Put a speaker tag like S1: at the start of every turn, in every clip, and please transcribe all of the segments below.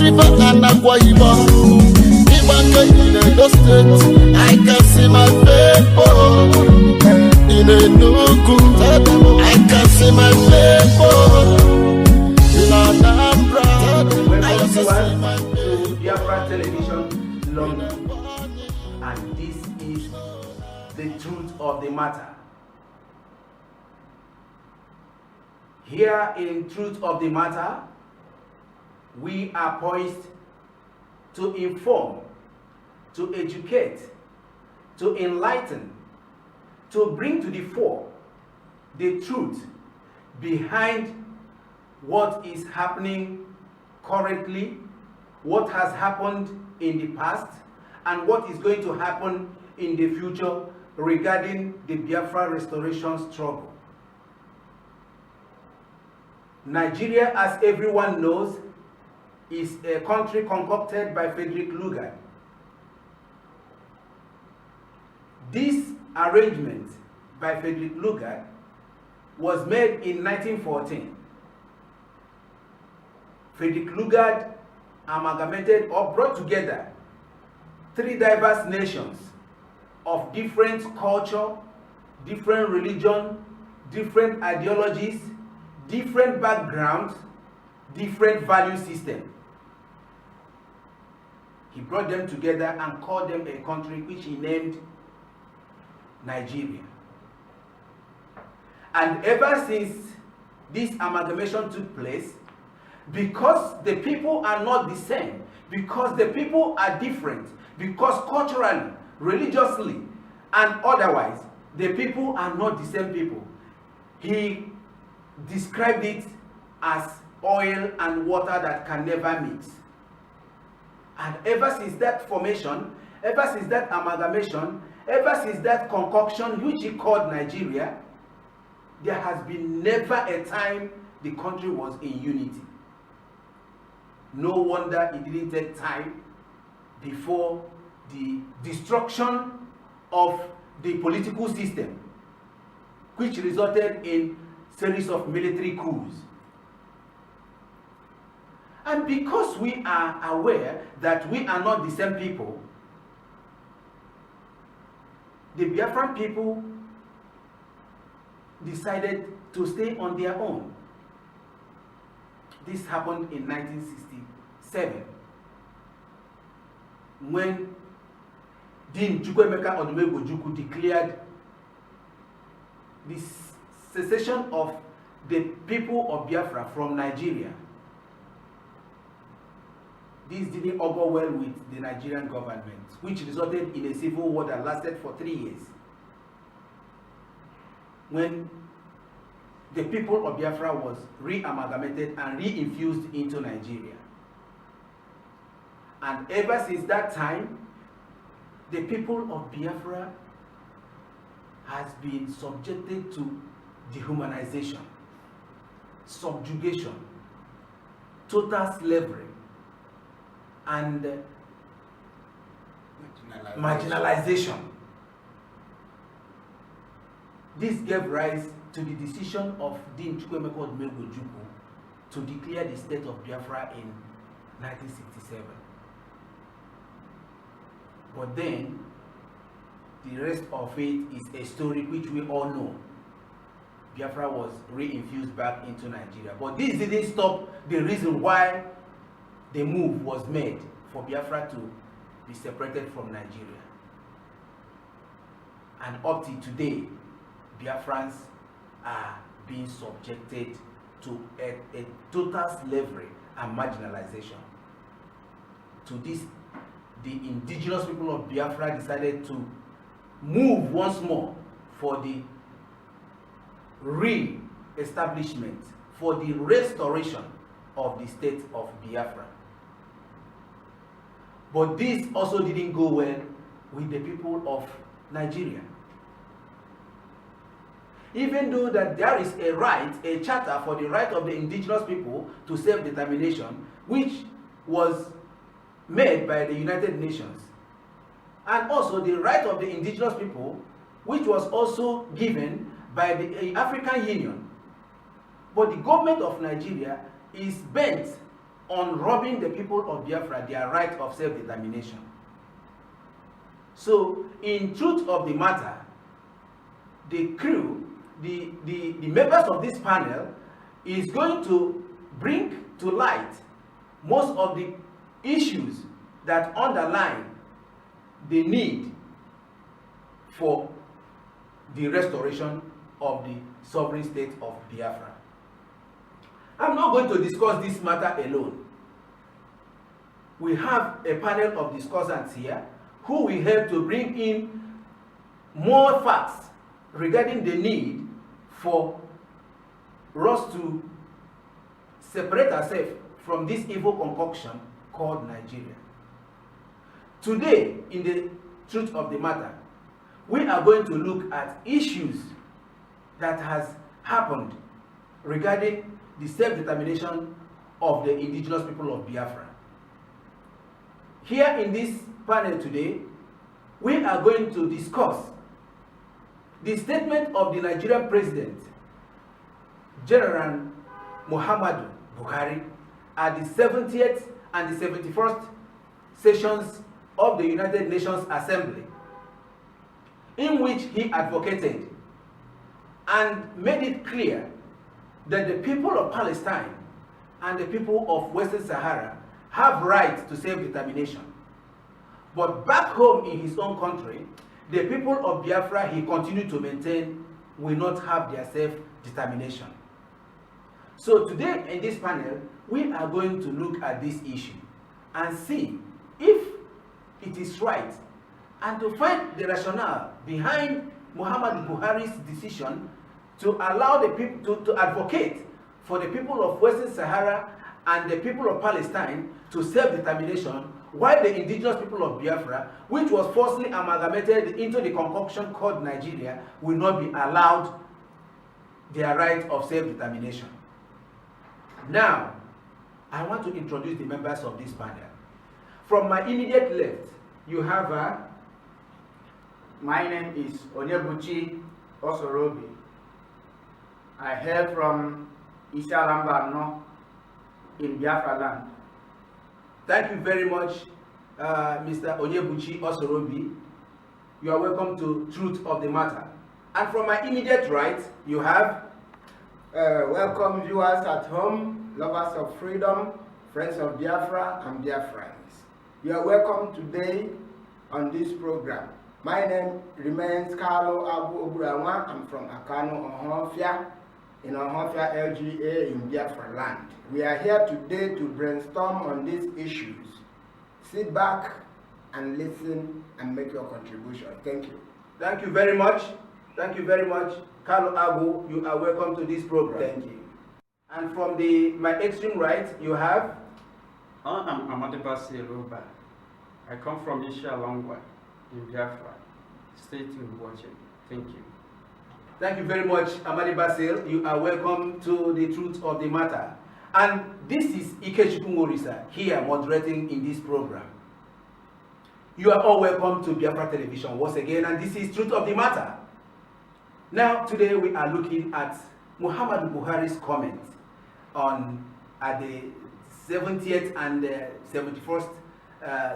S1: River and Akwa Ibom, Ibaka in Edo State, I can see my people. In Enugu, I can see my people. In Anambra, I can see my people.
S2: To Biafra Television, London, and this is the truth of the matter. Here in Truth of the Matter, we are poised to inform, to educate, to enlighten, to bring to the fore the truth behind what is happening currently, what has happened in the past, and what is going to happen in the future regarding the Biafra restoration struggle. Nigeria, as everyone knows, is a country concocted by Frederick Lugard. This arrangement by Frederick Lugard was made in 1914. Frederick Lugard amalgamated or brought together three diverse nations of different culture, different religion, different ideologies, different backgrounds, different value system. He brought them together and called them a country which he named Nigeria. And ever since this amalgamation took place, because the people are not the same, because the people are different, because culturally, religiously, and otherwise, the people are not the same people, he described it as oil and water that can never mix. And ever since that formation, ever since that amalgamation, ever since that concoction which he called Nigeria, there has been never a time the country was in unity. No wonder it didn't take time before the destruction of the political system, which resulted in series of military coups. And because we are aware that we are not the same people, the Biafran people decided to stay on their own. This happened in 1967 when Dean Chukwuemeka Odumegwu declared the secession of the people of Biafra from Nigeria. This didn't augur well with the Nigerian government, which resulted in a civil war that lasted for 3 years. When the people of Biafra was re-amalgamated and re-infused into Nigeria. And ever since that time, the people of Biafra has been subjected to dehumanization, subjugation, total slavery, and marginalization. This gave rise to the decision of Dean Chukwuemeka Odumegwu to declare the state of Biafra in 1967. But then, the rest of it is a story which we all know. Biafra was re-infused back into Nigeria. But this didn't stop the reason why the move was made for Biafra to be separated from Nigeria. And up to today, Biafrans are being subjected to a total slavery and marginalization. To this, the indigenous people of Biafra decided to move once more for the re-establishment, for the restoration of the state of Biafra. But this also didn't go well with the people of Nigeria. Even though that there is a right, a charter for the right of the indigenous people to self-determination, which was made by the United Nations, and also the right of the indigenous people, which was also given by the African Union. But the government of Nigeria is bent on robbing the people of Biafra their right of self-determination. So, in truth of the matter, the crew, the members of this panel is going to bring to light most of the issues that underline the need for the restoration of the sovereign state of Biafra. I'm not going to discuss this matter alone. We have a panel of discussants here who will help to bring in more facts regarding the need for us to separate ourselves from this evil concoction called Nigeria. Today, in the truth of the matter, we are going to look at issues that has happened regarding the self-determination of the indigenous people of Biafra. Here in this panel today, we are going to discuss the statement of the Nigerian President, General Muhammadu Buhari, at the 70th and the 71st sessions of the United Nations Assembly, in which he advocated and made it clear that the people of Palestine and the people of Western Sahara have rights to self-determination. But back home in his own country, the people of Biafra, he continued to maintain, will not have their self-determination. So today in this panel, we are going to look at this issue and see if it is right, and to find the rationale behind Muhammadu Buhari's decision to allow the people to advocate for the people of Western Sahara and the people of Palestine to self-determination, while the indigenous people of Biafra, which was falsely amalgamated into the concoction called Nigeria, will not be allowed their right of self-determination. Now, I want to introduce the members of this panel. From my immediate left, you have
S3: My name is Onyebuchi Osorobi. I hail from Isialambano in Biafra land.
S2: Thank you very much, Mr. Onyebuchi Osorobi. You are welcome to Truth of the Matter. And from my immediate right, you have
S4: welcome viewers at home, lovers of freedom, friends of Biafra and Biafrans. You are welcome today on this program. My name remains Carlo Abu Oburanwa. I'm from Akano, Ohonfia, in Ohonfia LGA in Biafra land. We are here today to brainstorm on these issues. Sit back and listen and make your contribution. Thank you.
S2: Thank you very much. Thank you very much. Carlo Abu, you are welcome to this program.
S4: Thank you.
S2: And from my extreme right, you have?
S5: I'm Muhammadu Buhari'S. I come from Isialongwa in Biafra. Stay tuned watching. Thank you.
S2: Thank you very much, Amadi Basil. You are welcome to the Truth of the Matter. And this is Ikechukwu Morisa here moderating in this program. You are all welcome to Biafra Television once again, and this is Truth of the Matter. Now, today we are looking at Muhammadu Buhari's comment at the 70th and 71st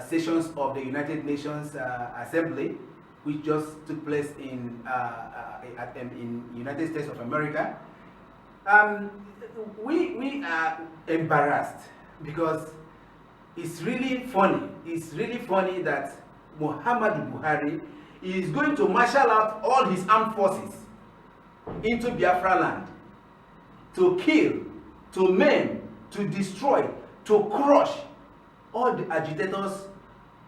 S2: sessions of the United Nations Assembly, which just took place in United States of America. We are embarrassed because it's really funny. It's really funny that Muhammadu Buhari is going to marshal out all his armed forces into Biafra land to kill, to maim, to destroy, to crush all the agitators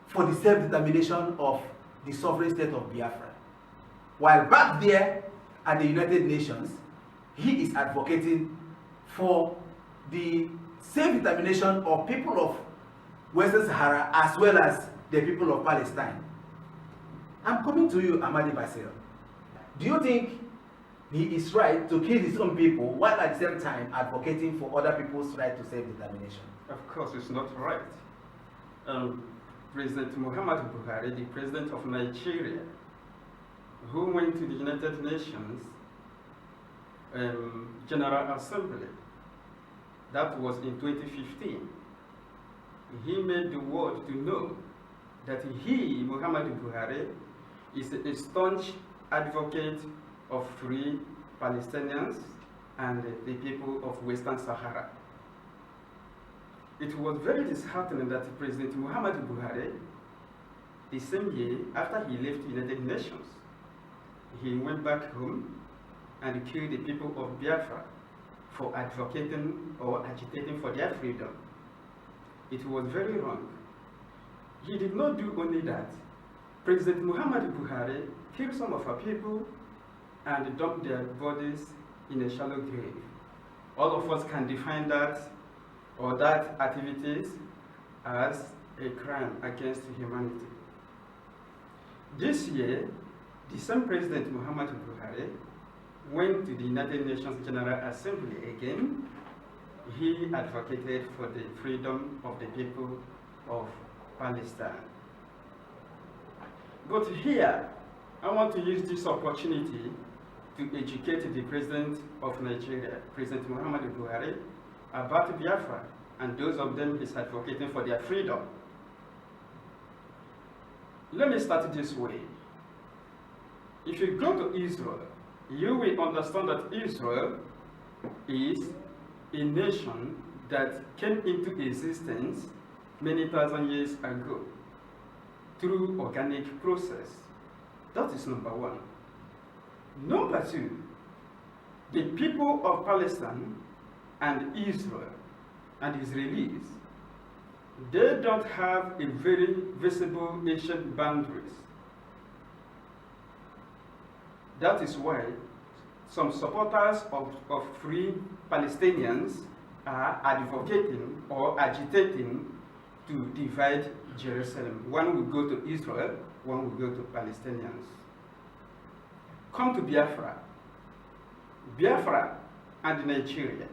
S2: for the self-determination of the sovereign state of Biafra. While back there at the United Nations, he is advocating for the self-determination of people of Western Sahara as well as the people of Palestine. I'm coming to you, Amadi Basil. Do you think he is right to kill his own people while at the same time advocating for other people's right to self-determination?
S5: Of course, it's not right. President Muhammadu Buhari, the president of Nigeria, who went to the United Nations General Assembly, that was in 2015, he made the world to know that he, Muhammadu Buhari, is a staunch advocate of free Palestinians and the people of Western Sahara. It was very disheartening that President Muhammadu Buhari, the same year after he left the United Nations, he went back home and killed the people of Biafra for advocating or agitating for their freedom. It was very wrong. He did not do only that. President Muhammadu Buhari killed some of our people and dumped their bodies in a shallow grave. All of us can define that or that activities as a crime against humanity. This year, the same President Muhammadu Buhari went to the United Nations General Assembly again. He advocated for the freedom of the people of Palestine. But here, I want to use this opportunity to educate the President of Nigeria, President Muhammadu Buhari, about Biafra and those of them is advocating for their freedom. Let me start this way. If you go to Israel, you will understand that Israel is a nation that came into existence many thousand years ago through organic process. That is number one. Number two, the people of Palestine and Israel and Israelis, they don't have a very visible ancient boundaries. That is why some supporters of free Palestinians are advocating or agitating to divide Jerusalem. One will go to Israel, one will go to Palestinians. Come to Biafra. Biafra and Nigeria.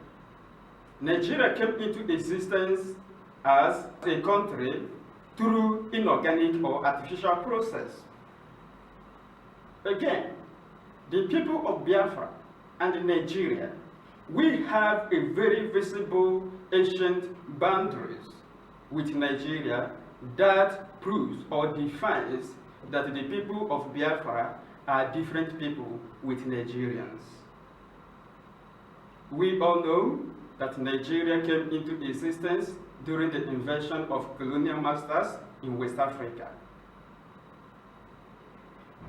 S5: Nigeria came into existence as a country through inorganic or artificial process. Again, the people of Biafra and Nigeria, we have a very visible ancient boundaries with Nigeria that proves or defines that the people of Biafra are different people with Nigerians. We all know that Nigeria came into existence during the invasion of colonial masters in West Africa.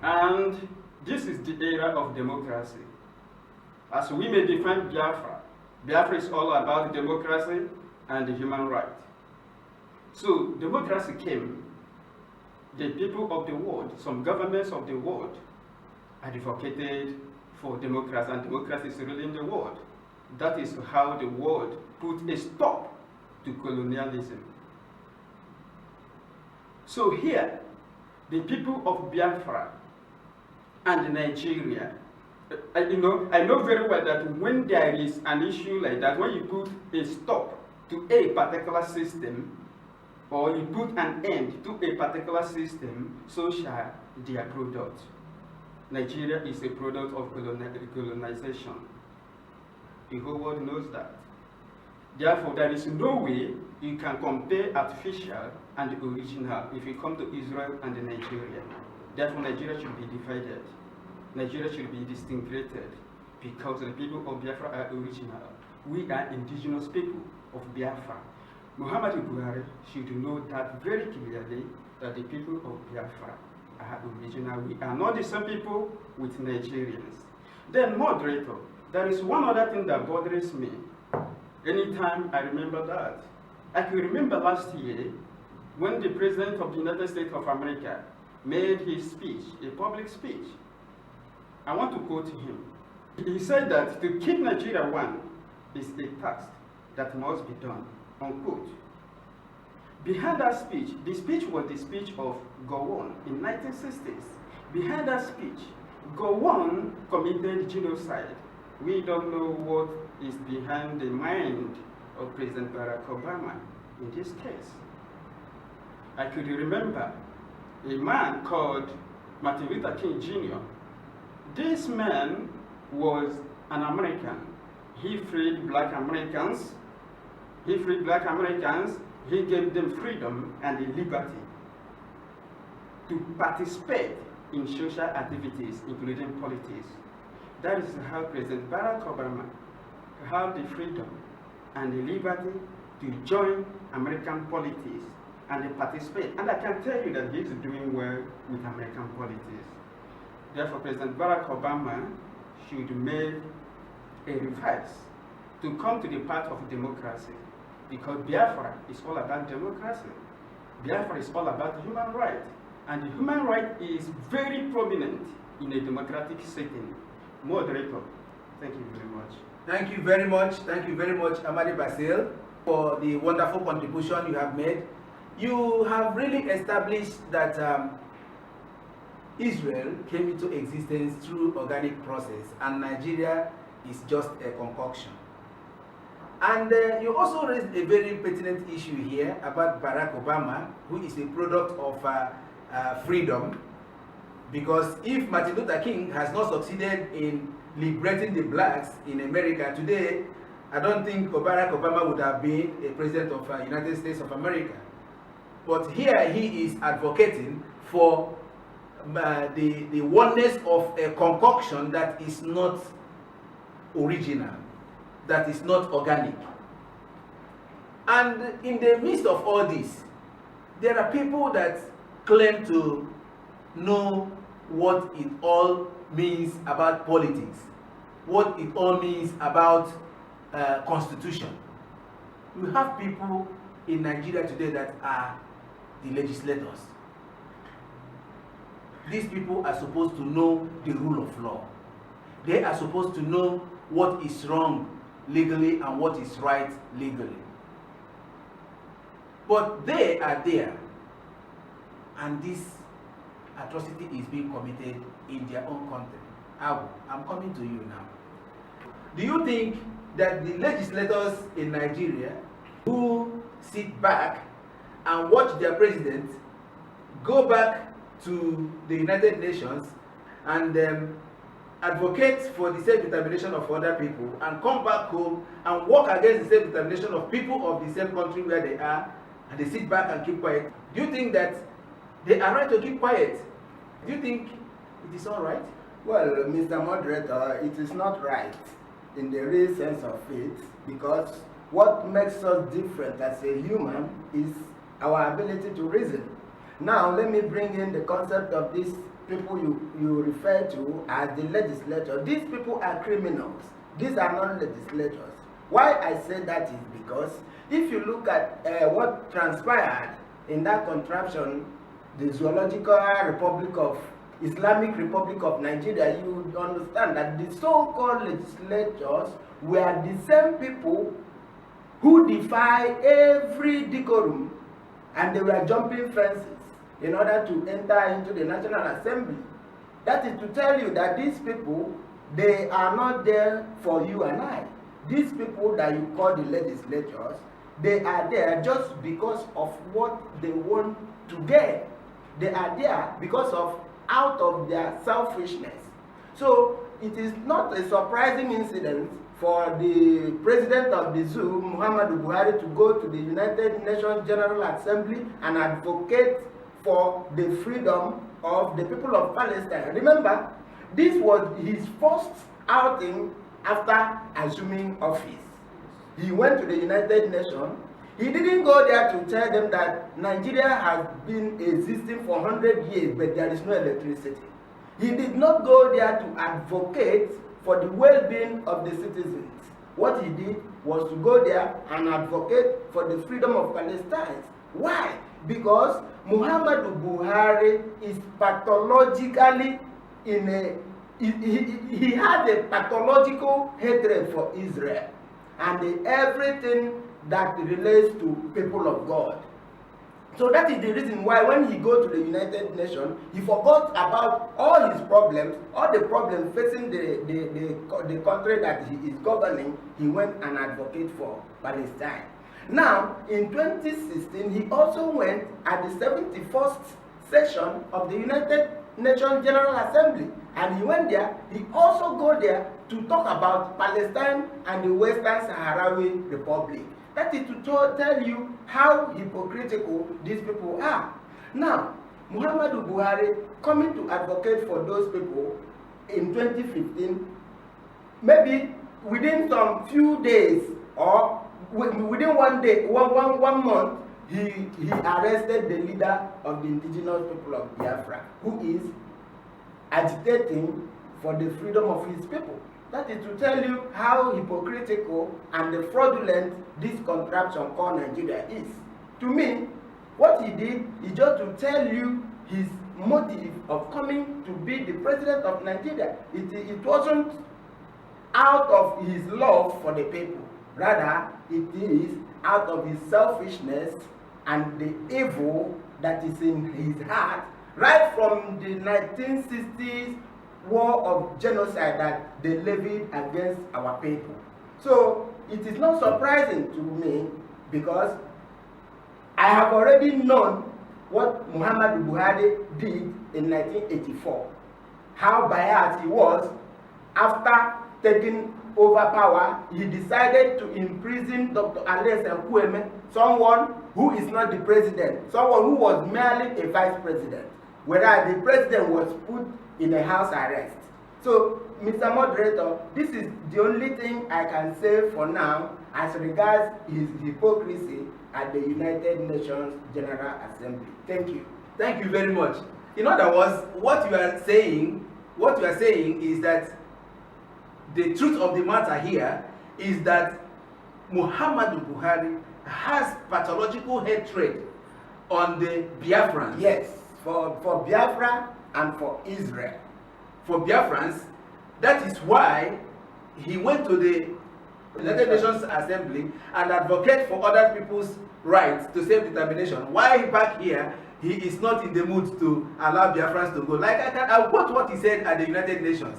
S5: And this is the era of democracy. As we may define Biafra, Biafra is all about democracy and human rights. So democracy came, the people of the world, some governments of the world advocated for democracy, and democracy is ruling the world. That is how the world put a stop to colonialism. So here, the people of Biafra and Nigeria, I know very well that when there is an issue like that, when you put a stop to a particular system, or you put an end to a particular system, so shall their product. Nigeria is a product of colonization. The whole world knows that. Therefore, there is no way you can compare artificial and original if you come to Israel and Nigeria. Therefore, Nigeria should be divided. Nigeria should be disintegrated because the people of Biafra are original. We are indigenous people of Biafra. Muhammadu Buhari should know that very clearly that the people of Biafra are original. We are not the same people with Nigerians. Then, moderator, there is one other thing that bothers me. Anytime I remember that. I can remember last year when the President of the United States of America made his speech, a public speech. I want to quote him. He said that to keep Nigeria one is a task that must be done, unquote. Behind that speech, the speech was the speech of Gowon in 1960s. Behind that speech, Gowon committed genocide. We don't know what is behind the mind of President Barack Obama in this case. I could remember a man called Martin Luther King Jr. This man was an American. He freed black Americans. he gave them freedom and liberty to participate in social activities, including politics. That is how President Barack Obama had the freedom and the liberty to join American politics and to participate. And I can tell you that he's doing well with American politics. Therefore, President Barack Obama should make a reverse to come to the path of democracy, because Biafra is all about democracy. Biafra is all about human rights, and the human right is very prominent in a democratic setting. Moderator, thank you very much.
S2: Thank you very much. Thank you very much, Amadi Basil, for the wonderful contribution you have made. You have really established that Israel came into existence through organic process, and Nigeria is just a concoction. And you also raised a very pertinent issue here about Barack Obama, who is a product of freedom, because if Martin Luther King has not succeeded in liberating the blacks in America today, I don't think Barack Obama would have been a president of the United States of America. But here he is advocating for the oneness of a concoction that is not original, that is not organic. And in the midst of all this, there are people that claim to know what it all means about politics, what it all means about constitution. We have people in Nigeria today that are the legislators. These people are supposed to know the rule of law. They are supposed to know what is wrong legally and what is right legally. But they are there, and this atrocity is being committed in their own country. Abu, I'm coming to you now. Do you think that the legislators in Nigeria who sit back and watch their president go back to the United Nations and advocate for the self-determination of other people and come back home and work against the self-determination of people of the same country where they are, and they sit back and keep quiet? Do you think that they are right to keep quiet? Do you think it is all right?
S4: Well, Mr. Moderator, it is not right in the real sense of it, because what makes us different as a human is our ability to reason. Now, let me bring in the concept of these people you refer to as the legislature. These people are criminals. These are not legislators. Why I say that is because if you look at what transpired in that contraption, the Zoological Republic of Islamic Republic of Nigeria, you understand that the so-called legislators were the same people who defy every decorum, and they were jumping fences in order to enter into the National Assembly. That is to tell you that these people, they are not there for you and I. These people that you call the legislators, they are there just because of what they want to get. They are there because of out of their selfishness. So it is not a surprising incident for the president of the zoo, Muhammadu Buhari, to go to the United Nations General Assembly and advocate for the freedom of the people of Palestine. Remember, this was his first outing after assuming office. He went to the United Nations. He didn't go there to tell them that Nigeria has been existing for 100 years, but there is no electricity. He did not go there to advocate for the well-being of the citizens. What he did was to go there and advocate for the freedom of Palestine. Why? Because Muhammadu Buhari is pathologically he has a pathological hatred for Israel and everything that relates to people of God. So that is the reason why when he goes to the United Nations, he forgot about all his problems, all the problems facing the country that he is governing. He went and advocated for Palestine. Now, in 2016, he also went at the 71st session of the United Nations General Assembly. And he went there, he also go there to talk about Palestine and the Western Sahrawi Republic. That is to tell you how hypocritical these people are. Now, Muhammadu Buhari coming to advocate for those people in 2015, maybe within some few days or within one day, one month, he arrested the leader of the indigenous people of Biafra, who is agitating for the freedom of his people. That is to tell you how hypocritical and fraudulent this contraption called Nigeria is. To me, what he did is just to tell you his motive of coming to be the president of Nigeria. It wasn't out of his love for the people. Rather, it is out of his selfishness and the evil that is in his heart, right from the 1960s war of genocide that they levied against our people. So it is not surprising to me, because I have already known what Muhammadu Buhari did in 1984, how biased he was. After taking over power, he decided to imprison Dr. Alex Nkweme, someone who is not the president, someone who was merely a vice president, whereas the president was put in a house arrest. So, Mr. Moderator, this is the only thing I can say for now as regards his hypocrisy at the United Nations General Assembly. Thank you.
S2: Thank you very much. In other words, what you are saying is that the truth of the matter here is that Muhammadu Buhari has pathological hatred on the Biafrans.
S4: Yes, for Biafra and for Israel.
S2: For Biafrans, that is why he went to the United Nations Assembly and advocate for other people's rights to self-determination. While back here, he is not in the mood to allow Biafrans to go. Like I'll quote what he said at the United Nations.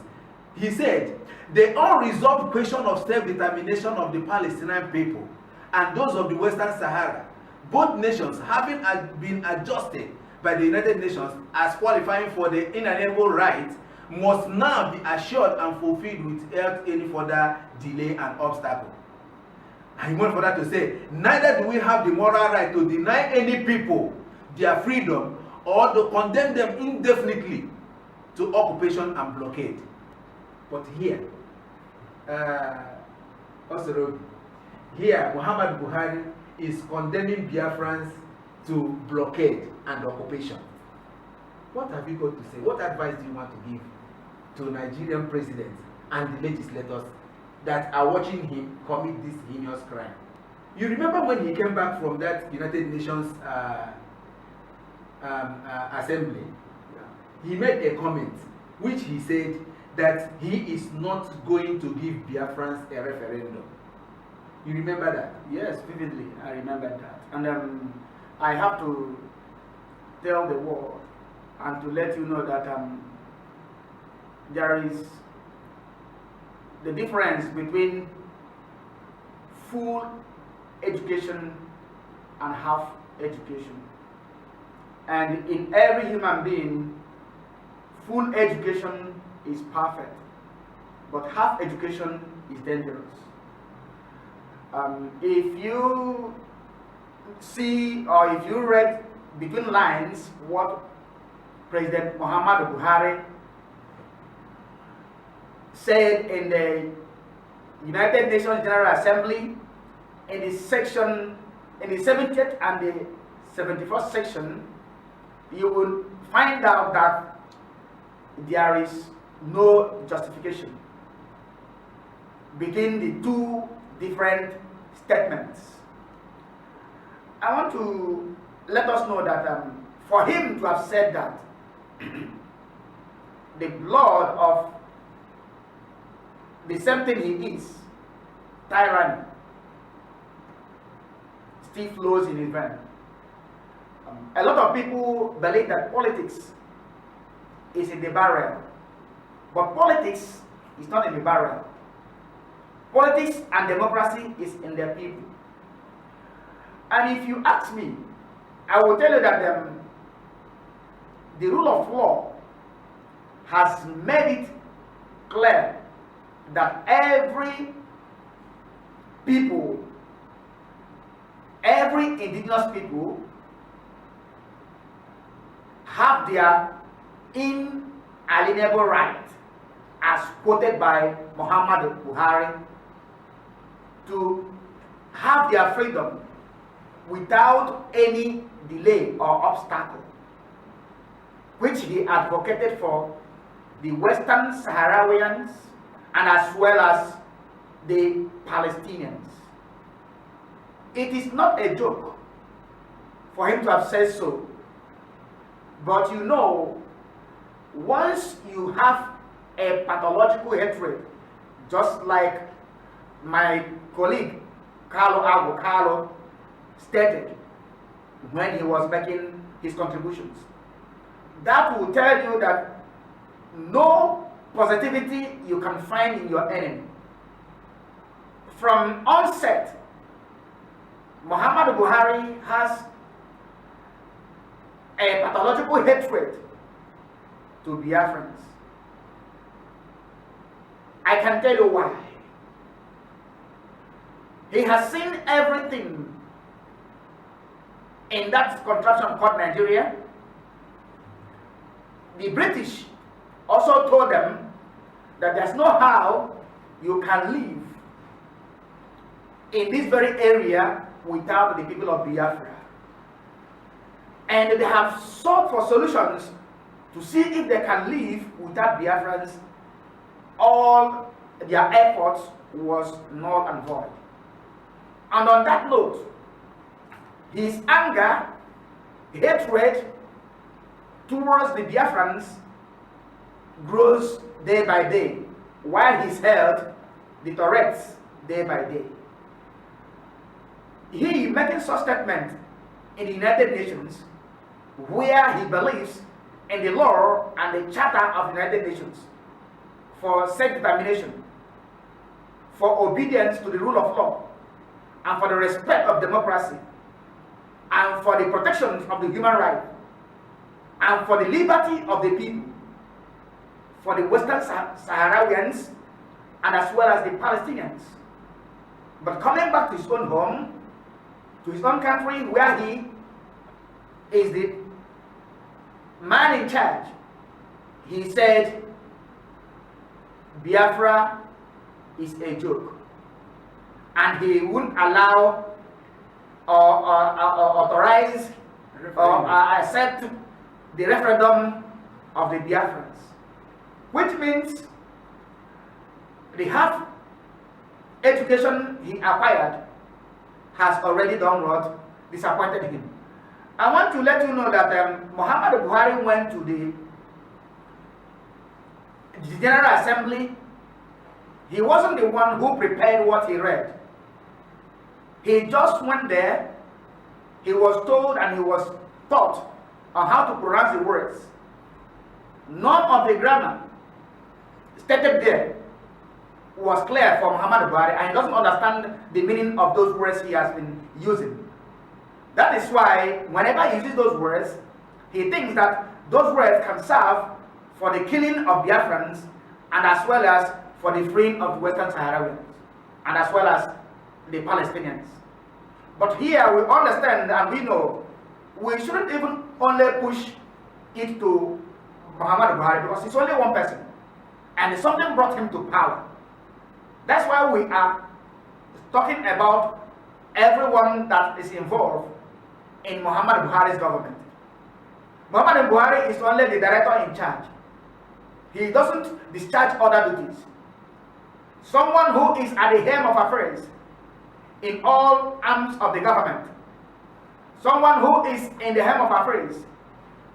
S2: He said, the unresolved question of self-determination of the Palestinian people and those of the Western Sahara, both nations having been adjusted by the United Nations as qualifying for the inalienable right, must now be assured and fulfilled without any further delay and obstacle. And he went further to say, neither do we have the moral right to deny any people their freedom or to condemn them indefinitely to occupation and blockade. But here, Muhammadu Buhari is condemning Biafrans to blockade and occupation. What have you got to say? What advice do you want to give to Nigerian presidents and the legislators that are watching him commit this heinous crime? You remember when he came back from that United Nations assembly, he made a comment which he said that he is not going to give Biafrans a referendum. You remember that?
S3: Yes, vividly, I remember that. And I have to tell the world and to let you know that there is the difference between full education and half education. And in every human being, full education is perfect, but half education is dangerous. If you see or if you read between lines what President Muhammadu Buhari said in the United Nations General Assembly in the 70th and the 71st section, you will find out that there is no justification between the two different statements. I want to let us know that for him to have said that the blood of the same thing he is, tyranny, still flows in his vein. A lot of people believe that politics is in the barrel, but politics is not in the barrel. Politics and democracy is in the people. And if you ask me, I will tell you that the rule of law has made it clear that every people, every indigenous people have their inalienable right, as quoted by Muhammadu Buhari, to have their freedom without any delay or obstacle, which he advocated for the Western Saharawians and as well as the Palestinians. It is not a joke for him to have said so, but you know, once you have a pathological hatred, just like my colleague Carlo stated when he was making his contributions, that will tell you that no positivity you can find in your enemy. From onset, Muhammadu Buhari has a pathological hatred to Biafrans. I can tell you why. He has seen everything in that contraption called Nigeria. The British also told them that there's no how you can live in this very area without the people of Biafra. And they have sought for solutions to see if they can live without Biafrans. All their efforts was null and void. And on that note, his anger, hatred towards the Biafrans grows day by day, while he's held the Tourette's day by day. He making such statement in the United Nations, where he believes in the law and the Charter of the United Nations for self-determination, for obedience to the rule of law, and for the respect of democracy, and for the protection of the human right, and for the liberty of the people, for the Western Saharawians, and as well as the Palestinians. But coming back to his own home, to his own country, where he is the man in charge, he said Biafra is a joke, and he wouldn't allow or authorize or accept the referendum of the Biafrans, which means the half education he acquired has already done what? Disappointed him. I want to let you know that Muhammadu Buhari went to the General Assembly. He wasn't the one who prepared what he read. He just went there. He was told and he was taught on how to pronounce the words. None of the grammar stated there was clear for Muhammadu Buhari, and he doesn't understand the meaning of those words he has been using. That is why whenever he uses those words, he thinks that those words can serve for the killing of Biafrans and as well as for the freeing of the Western Saharawians and as well as the Palestinians. But here we understand and we know we shouldn't even only push it to Muhammadu Buhari, because he's only one person and something brought him to power. That's why we are talking about everyone that is involved in Muhammadu Buhari's government. Muhammadu Buhari is only the director in charge. He doesn't discharge other duties. Someone who is at the helm of affairs in all arms of the government. Someone who is in the helm of affairs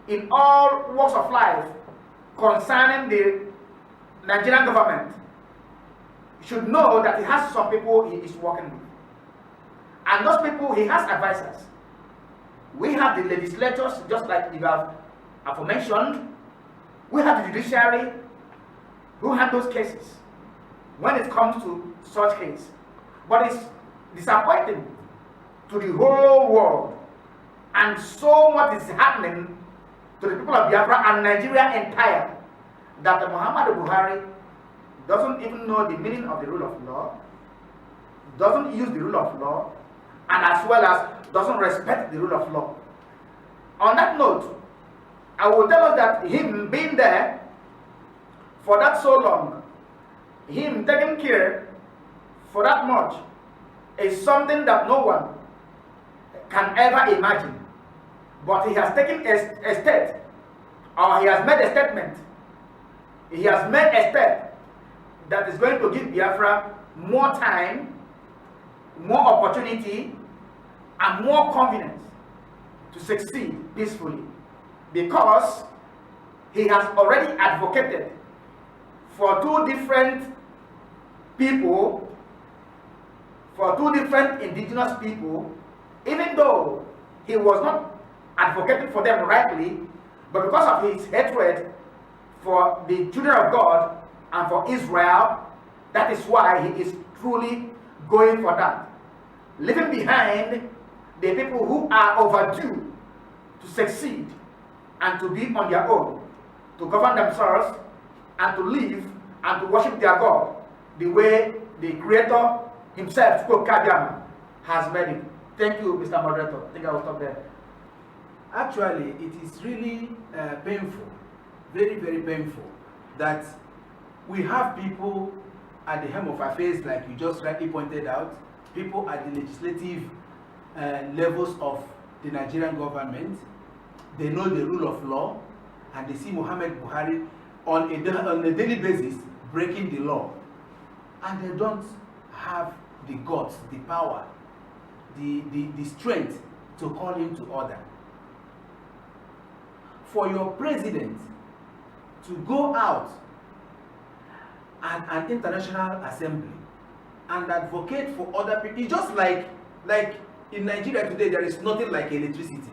S3: in all walks of life concerning the Nigerian government should know that he has some people he is working with. And those people, he has advisors. We have the legislators, just like you have aforementioned. We have the judiciary who handles cases when it comes to such case. But it's disappointing to the whole world, and so much is happening to the people of Biafra and Nigeria entire, that Muhammadu Buhari doesn't even know the meaning of the rule of law, doesn't use the rule of law, and as well as doesn't respect the rule of law. On that note, I will tell us that him being there for that so long, him taking care for that much, is something that no one can ever imagine. But he has taken a step, or he has made a statement. He has made a step that is going to give Biafra more time, more opportunity, and more confidence to succeed peacefully, because he has already advocated for two different people, for two different indigenous people, even though he was not advocating for them rightly, but because of his hatred for the children of God and for Israel, that is why he is truly going for that. Leaving behind the people who are overdue to succeed and to be on their own, to govern themselves and to live and to worship their God the way the Creator himself, Kabiyama, has made it. Thank you, Mr. Moderator. I think I will stop there.
S2: Actually, it is really painful, very, very painful, that we have people at the helm of affairs, like you just rightly pointed out, people at the legislative levels of the Nigerian government. They know the rule of law, and they see Muhammadu Buhari on a daily basis breaking the law, and they don't have the guts, the power, the strength to call him to order. For your president to go out at an international assembly and advocate for other people, it's just like in Nigeria today, there is nothing like electricity.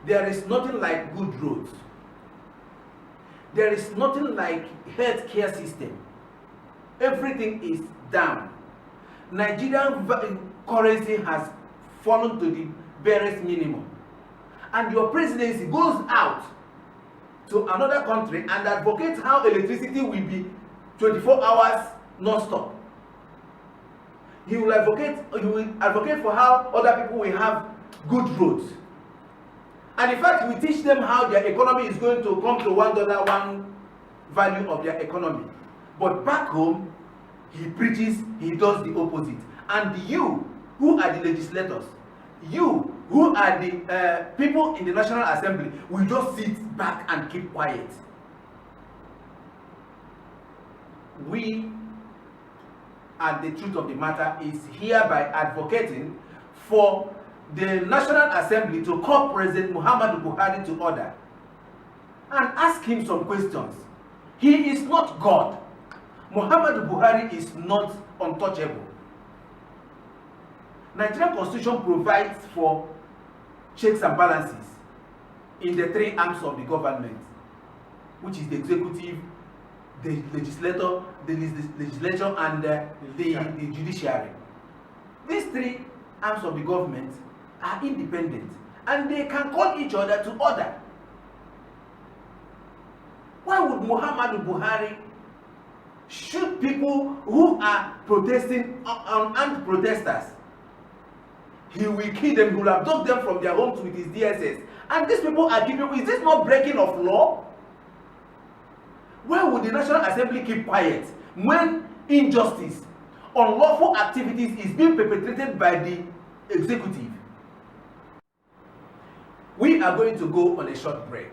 S2: There is nothing like good roads. There is nothing like healthcare system. Everything is down. Nigerian currency has fallen to the barest minimum. And your presidency goes out to another country and advocates how electricity will be 24 hours non-stop. He will advocate for how other people will have good roads. And in fact, we teach them how their economy is going to come to $1, one value of their economy. But back home, he preaches, he does the opposite. And you, who are the legislators, you, who are the people in the National Assembly, will just sit back and keep quiet. We, and the truth of the matter, is hereby advocating for the National Assembly to call President Muhammadu Buhari to order and ask him some questions. He is not God. Muhammadu Buhari is not untouchable. Nigerian Constitution provides for checks and balances in the three arms of the government, which is the executive, the legislature, and the judiciary. These three arms of the government are independent, and they can call each other to order. Why would Muhammadu Buhari shoot people who are protesting, unarmed protesters? He will kill them, he will abduct them from their homes with his DSS. And these people are giving, is this not breaking of law? Why would the National Assembly keep quiet when injustice, unlawful activities is being perpetrated by the executive? We are going to go on a short break.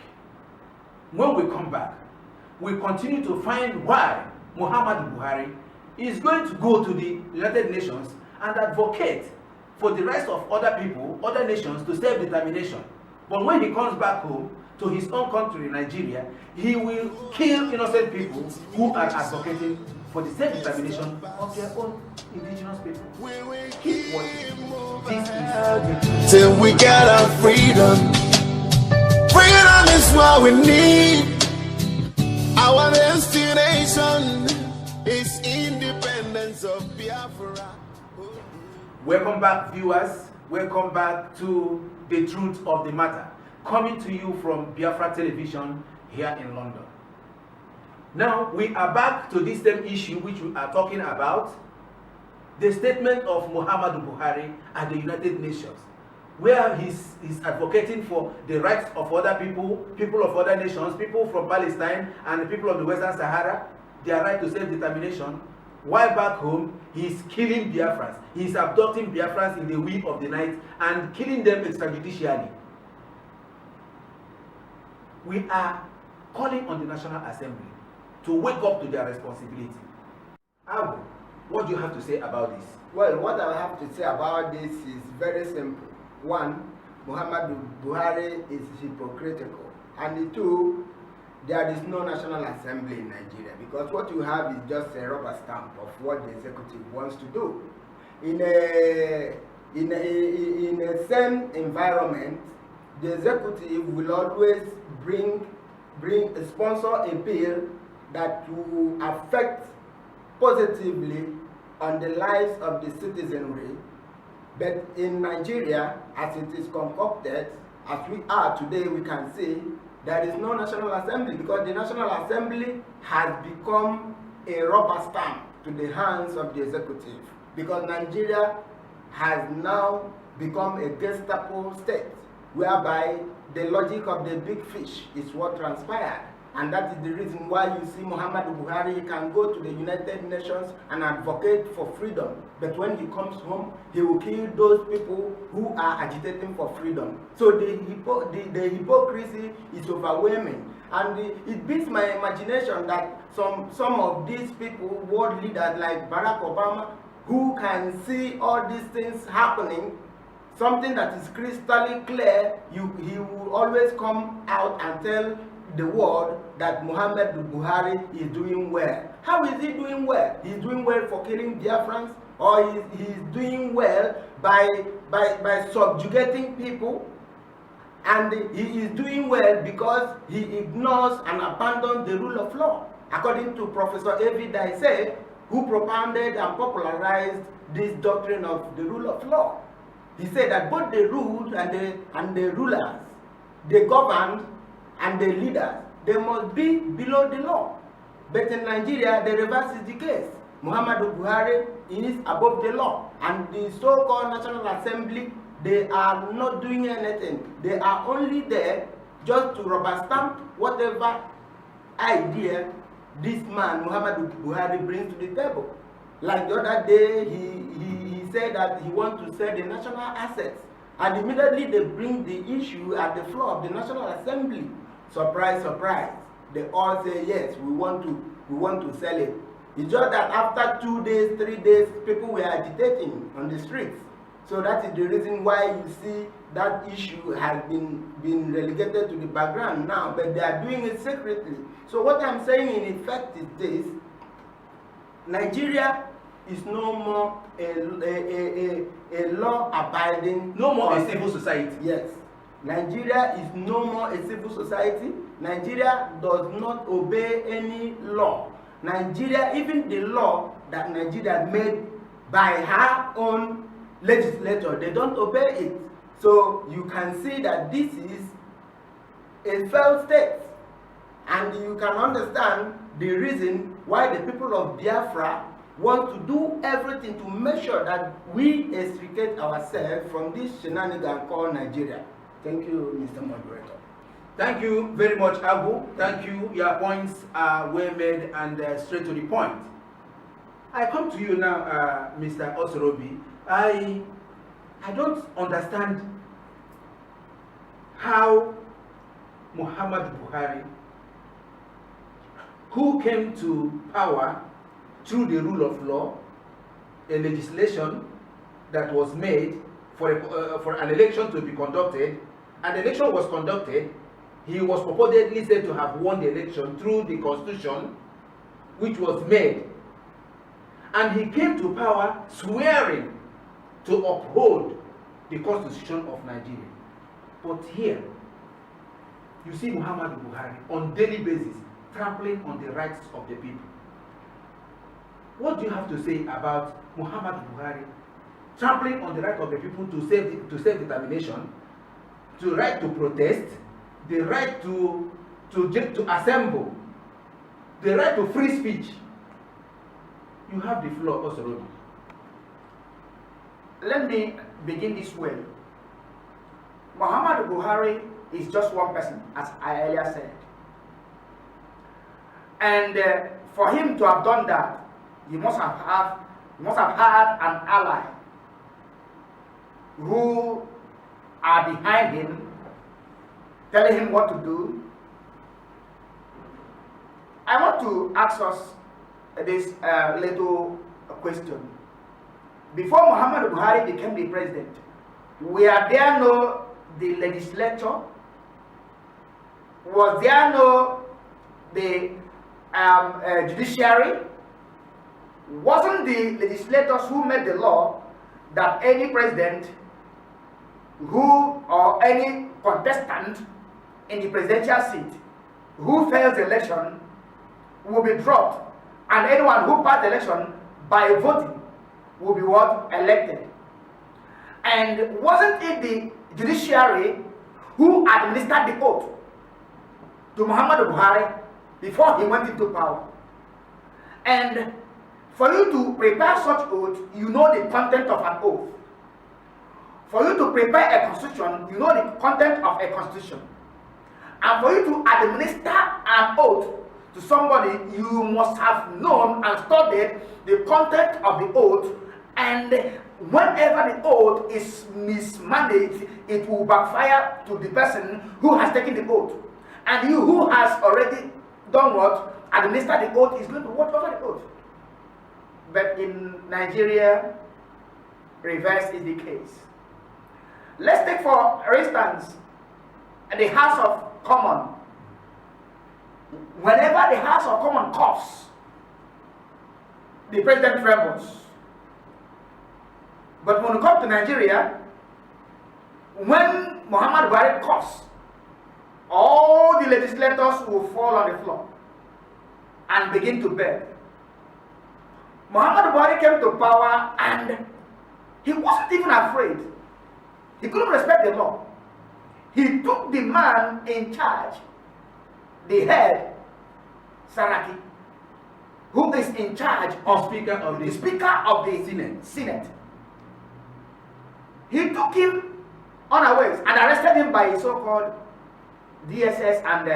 S2: When we come back, we continue to find why Muhammadu Buhari is going to go to the United Nations and advocate for the rights of other people, other nations, to self-determination. But when he comes back home to his own country, Nigeria, he will kill innocent people who are advocating for the self-determination of their own indigenous people. Keep watching. This is
S1: till we get our freedom. Freedom is what we need. Our destination is independence of Biafra.
S2: Welcome back, viewers. Welcome back to The Truth of the Matter, coming to you from Biafra Television here in London. Now, we are back to this same issue which we are talking about, the statement of Muhammadu Buhari at the United Nations, where he's advocating for the rights of other people, people of other nations, people from Palestine and the people of the Western Sahara, their right to self-determination, while back home, he's killing Biafrans. He's abducting Biafrans in the wee of the night and killing them extrajudicially. We are calling on the National Assembly to wake up to their responsibility. Abu, what do you have to say about this?
S4: Well, what I have to say about this is very simple. One, Muhammadu Buhari is hypocritical. And two, there is no National Assembly in Nigeria, because what you have is just a rubber stamp of what the executive wants to do. In a same environment, the executive will always sponsor a bill that will affect positively on the lives of the citizenry. But in Nigeria, as it is concocted, as we are today, we can see there is no National Assembly, because the National Assembly has become a rubber stamp to the hands of the executive, because Nigeria has now become a Gestapo state, whereby the logic of the big fish is what transpired. And that is the reason why you see Muhammadu Buhari can go to the United Nations and advocate for freedom. But when he comes home, he will kill those people who are agitating for freedom. So the hypocrisy is overwhelming. And it beats my imagination that some of these people, world leaders like Barack Obama, who can see all these things happening, something that is crystal clear, he will always come out and tell the world that Muhammadu Buhari is doing well. How is he doing well? He's doing well for killing Biafrans, or he's doing well by subjugating people, and he is doing well because he ignores and abandons the rule of law, according to Professor Avi Daisy, who propounded and popularized this doctrine of the rule of law. He said that both the ruled and the rulers, the governed and the leaders, they must be below the law. But in Nigeria, the reverse is the case. Muhammadu Buhari is above the law, and the so-called National Assembly, they are not doing anything. They are only there just to rubber stamp whatever idea this man, Muhammadu Buhari, brings to the table. Like the other day, he said that he wants to sell the national assets, and immediately they bring the issue at the floor of the National Assembly. Surprise, surprise. They all say yes, we want to sell it. It's just that after 2 days, 3 days, people were agitating on the streets. So that is the reason why you see that issue has been relegated to the background now, but they are doing it secretly. So what I'm saying in effect is this: Nigeria is no more a law-abiding,
S2: no more a civil society.
S4: Yes. Nigeria is no more a civil society. Nigeria does not obey any law. Nigeria, even the law that Nigeria made by her own legislature, they don't obey it. So you can see that this is a failed state. And you can understand the reason why the people of Biafra want to do everything to make sure that we extricate ourselves from this shenanigan called Nigeria. Thank you, Mr. Moderator.
S2: Thank you very much, Abu. Thank you. Your points are well made and straight to the point. I come to you now, Mr. Osorobi. I don't understand how Muhammadu Buhari, who came to power through the rule of law, a legislation that was made for an election to be conducted, and the election was conducted. He was purportedly said to have won the election through the constitution which was made, and he came to power swearing to uphold the constitution of Nigeria. But here you see Muhammadu Buhari on daily basis trampling on the rights of the people. What do you have to say about Muhammadu Buhari trampling on the right of the people to self-determination, the right to protest, the right to assemble, the right to free speech? You have the floor, Osorobi.
S3: let me begin this way. Muhammadu Buhari is just one person, as I earlier said. And for him to have done that, you must have had an ally who are behind him, telling him what to do. I want to ask us this little question. Before Muhammadu Buhari became the president, were there no the legislature? Was there no the judiciary? Wasn't the legislators who made the law that any president who or any contestant in the presidential seat who fails the election will be dropped, and anyone who passed the election by voting will be what? Elected. And wasn't it the judiciary who administered the oath to Muhammadu Buhari before he went into power? And for you to prepare such oath, you know the content of an oath. For you to prepare a constitution, you know the content of a constitution. And for you to administer an oath to somebody, you must have known and studied the content of the oath. And whenever the oath is mismanaged, it will backfire to the person who has taken the oath. And you who has already done what? Administered the oath is going to watch over the oath. But in Nigeria, reverse is the case. Let's take for instance the House of Commons. Whenever the House of Commons coughs, the president trembles. But when it comes to Nigeria, when Muhammadu Buhari coughs, all the legislators will fall on the floor and begin to beg. Muhammadu Buhari came to power and he wasn't even afraid. He couldn't respect the law. He took the man in charge, the head, Saraki, who is in charge of the Speaker of the Senate. He took him unawares and arrested him by his so-called DSS and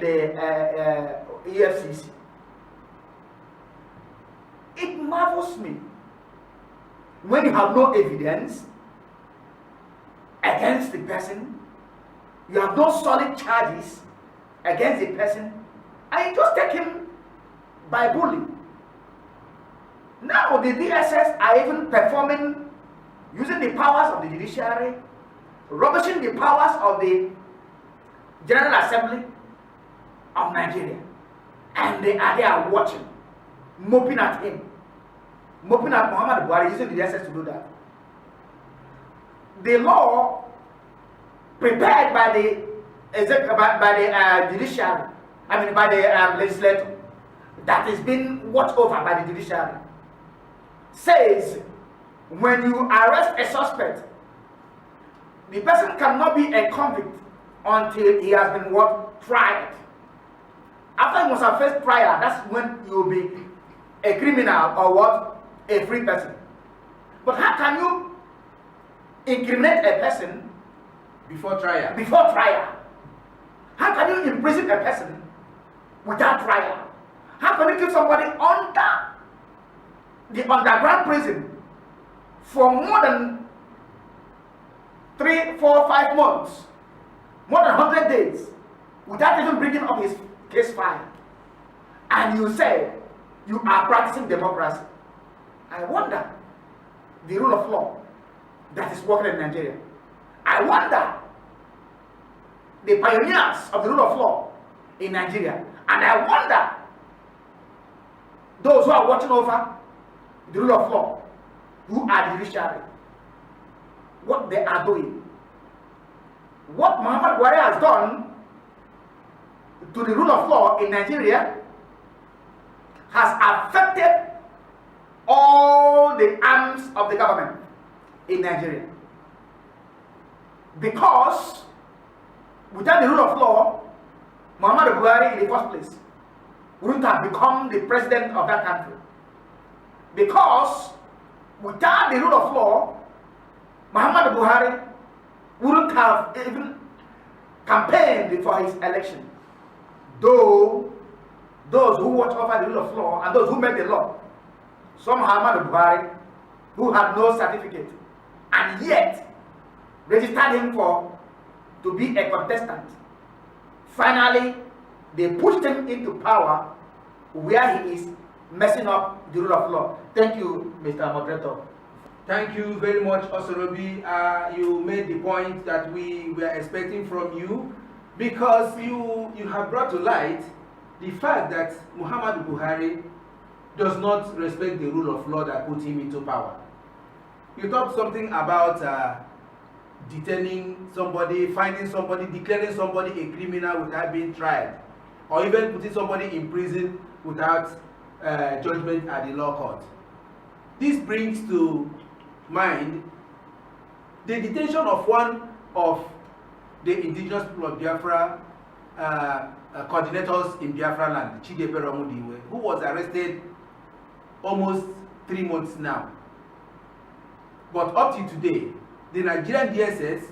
S3: the EFCC. It marvels me when you have no evidence against the person, you have no solid charges against the person, and you just take him by bullying. Now the DSS are even performing, using the powers of the judiciary, rubbishing the powers of the General Assembly of Nigeria, and they are there watching, moping at him, moping at Muhammadu Buhari, using the DSS to do that. The law prepared by the judiciary, by the legislature, that is being watched over by the judiciary, says when you arrest a suspect, the person cannot be a convict until he has been tried. After he must have faced trial, that's when you will be a criminal or a free person. But how can you incriminate a person
S2: before trial?
S3: How can you imprison a person without trial? How can you keep somebody under the underground prison for more than 3, 4, 5 months, more than 100 days, without even bringing up his case file? And you say you are practicing democracy. I wonder the rule of law that is working in Nigeria. I wonder the pioneers of the rule of law in Nigeria. And I wonder those who are watching over the rule of law, who are the judiciary, what they are doing. What Muhammadu Buhari has done to the rule of law in Nigeria has affected all the arms of the government in Nigeria. Because without the rule of law, Muhammadu Buhari in the first place wouldn't have become the president of that country. Because without the rule of law, Muhammadu Buhari wouldn't have even campaigned for his election. Though those who watch over the rule of law and those who made the law, some Muhammadu Buhari who had no certificate and yet registered him to be a contestant. Finally, they pushed him into power where he is messing up the rule of law. Thank you, Mr. Moderator.
S2: Thank you very much, Osorobi. You made the point that we were expecting from you, because you have brought to light the fact that Muhammadu Buhari does not respect the rule of law that put him into power. You talked something about detaining somebody, finding somebody, declaring somebody a criminal without being tried, or even putting somebody in prison without judgment at the law court. This brings to mind the detention of one of the indigenous people of Biafra coordinators in Biafra land, who was arrested almost 3 months now. But up to today, the Nigerian DSS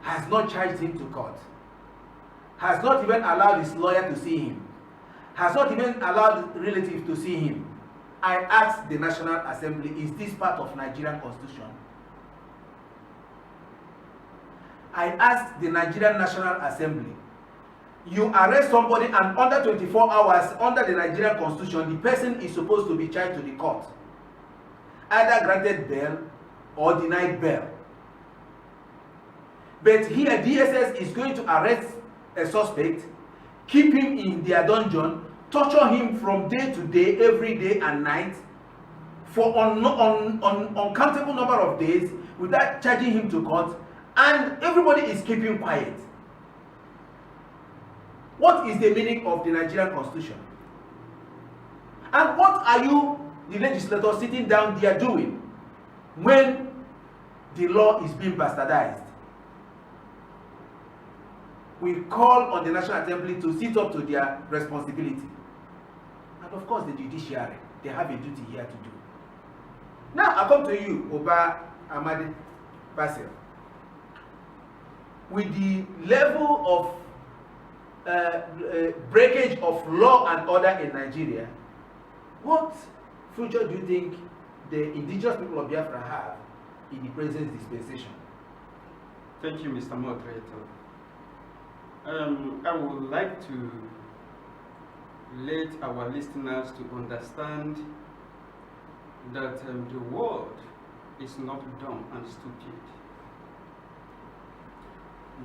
S2: has not charged him to court, has not even allowed his lawyer to see him, has not even allowed relatives to see him. I asked the National Assembly, is this part of Nigerian Constitution? I asked the Nigerian National Assembly, you arrest somebody and under 24 hours under the Nigerian Constitution, the person is supposed to be charged to the court, either granted bail or denied bail. But here DSS is going to arrest a suspect, keep him in their dungeon, torture him from day to day, every day and night, for uncountable number of days without charging him to court, and everybody is keeping quiet. What is the meaning of the Nigerian Constitution? And what are you, the legislators, sitting down there doing when the law is being bastardized? We call on the National Assembly to sit up to their responsibility. And of course, the judiciary, they have a duty here to do. Now, I come to you, Oba Amadi Basil. With the level of breakage of law and order in Nigeria, what future do you think the indigenous people of Biafra have in the present dispensation?
S5: Thank you, Mr. Moderator. I would like to let our listeners to understand that the world is not dumb and stupid.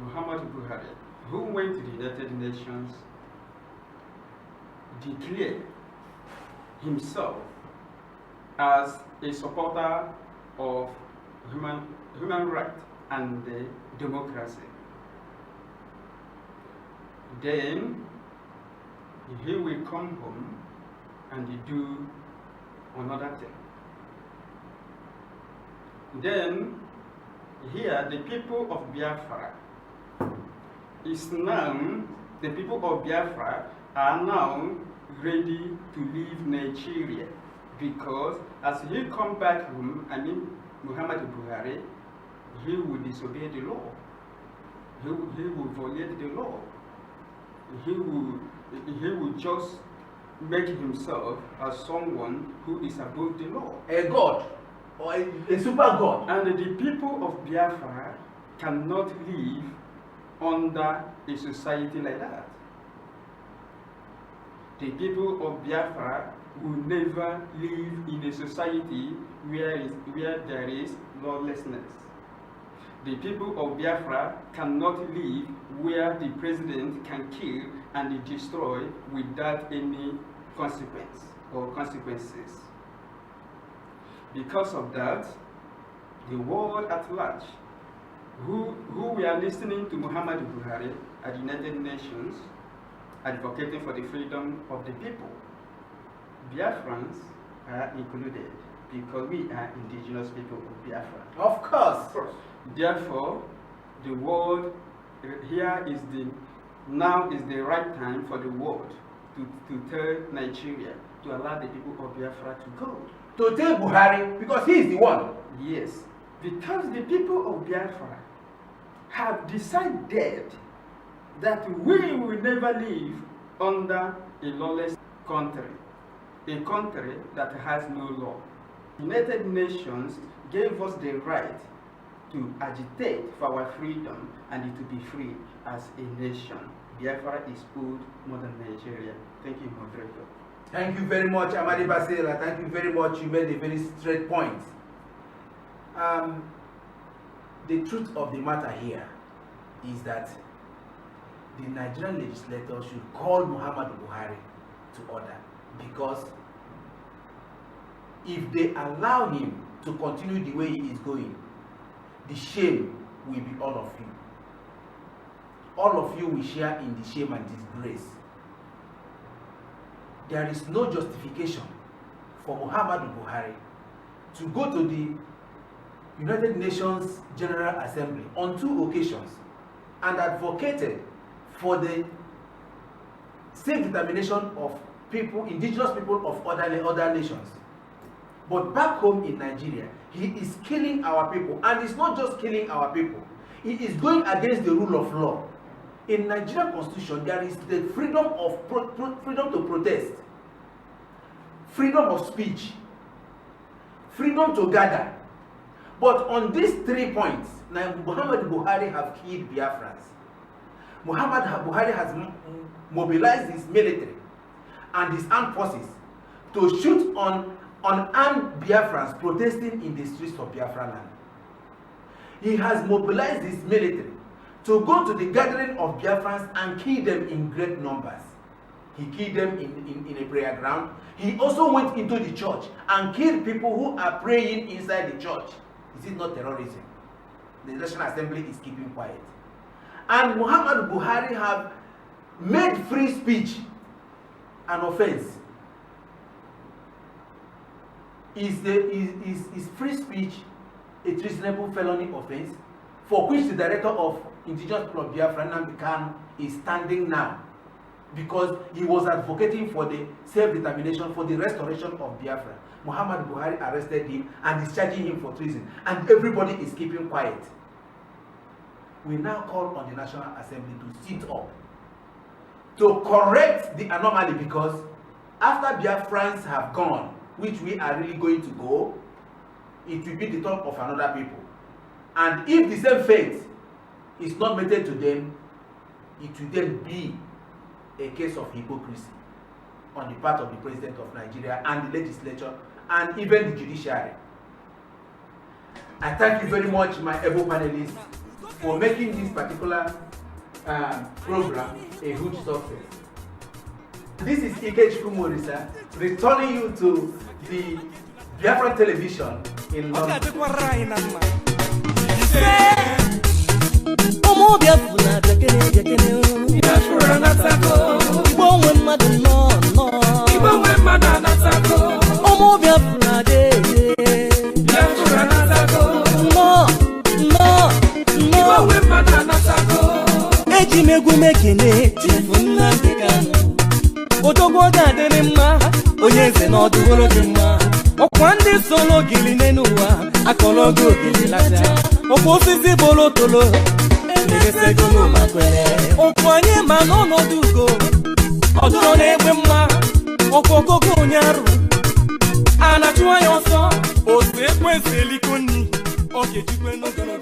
S5: Muhammadu Buhari, who went to the United Nations, declared himself as a supporter of human rights and democracy. Then he will come home and do another thing. Then here the people of Biafra is now, the people of Biafra are now ready to leave Nigeria, because as he come back home, Muhammadu Buhari, he will disobey the law. He will violate the law. He will just make himself as someone who is above the law.
S2: A god, or a super god.
S5: And the people of Biafra cannot live under a society like that. The people of Biafra will never live in a society where there is lawlessness. The people of Biafra cannot live where the president can kill and destroy without any consequence or consequences. Because of that, the world at large, who were listening to Muhammadu Buhari at the United Nations, advocating for the freedom of the people, Biafrans are included, because we are indigenous people of Biafra.
S2: Of course.
S5: Therefore, the world, now is the right time for the world to tell Nigeria to allow the people of Biafra to go.
S2: To tell Buhari, because he is the one.
S5: Yes, because the people of Biafra have decided that we will never live under a lawless country, a country that has no law. The United Nations gave us the right to agitate for our freedom and to be free as a nation. Biafra is old modern Nigeria. Thank you, moderator.
S2: Thank you very much, Amadi Basela. Thank you very much. You made a very straight point. The truth of the matter here is that the Nigerian legislature should call Muhammadu Buhari to order, because if they allow him to continue the way he is going, the shame will be all of you. All of you will share in the shame and disgrace. There is no justification for Muhammadu Buhari to go to the United Nations General Assembly on 2 occasions and advocated for the self-determination of people, indigenous people of other nations. But back home in Nigeria, he is killing our people, and it's not just killing our people. He is going against the rule of law. In Nigerian constitution, there is the freedom of freedom to protest, freedom of speech, freedom to gather. But on these 3 points, now Muhammadu Buhari have killed Biafrans. Muhammadu Buhari has mobilized his military and his armed forces to shoot on unarmed Biafrans protesting in the streets of Biafra land. He has mobilized his military to go to the gathering of Biafrans and kill them in great numbers. He killed them in a prayer ground. He also went into the church and killed people who are praying inside the church. Is it not terrorism? The National Assembly is keeping quiet. And Muhammadu Buhari have made free speech an offense. Is free speech a treasonable felony offense, for which the director of Indigenous People of Biafra, Nnamdi Kanu, is standing now, because he was advocating for the self-determination, for the restoration of Biafra. Muhammadu Buhari arrested him and is charging him for treason, and everybody is keeping quiet. We now call on the National Assembly to sit up, to correct the anomaly, because after Biafrans have gone, which we are really going to go, it will be the talk of another people. And if the same fate is not meted to them, it will then be a case of hypocrisy on the part of the President of Nigeria and the legislature and even the judiciary. I thank you very much, my able panelists, for making this particular program a huge success. This is Ike Chukwumorisa, returning you to the Biafran television in London.
S6: Okwandi solo gili nenuwa akologo gili lata oposisi bolotolo nigese gono makwele okwanye manono dugo oduro negbe mma okogogo nyaru anachuwa yoso ose kwese likoni okejikwe no gono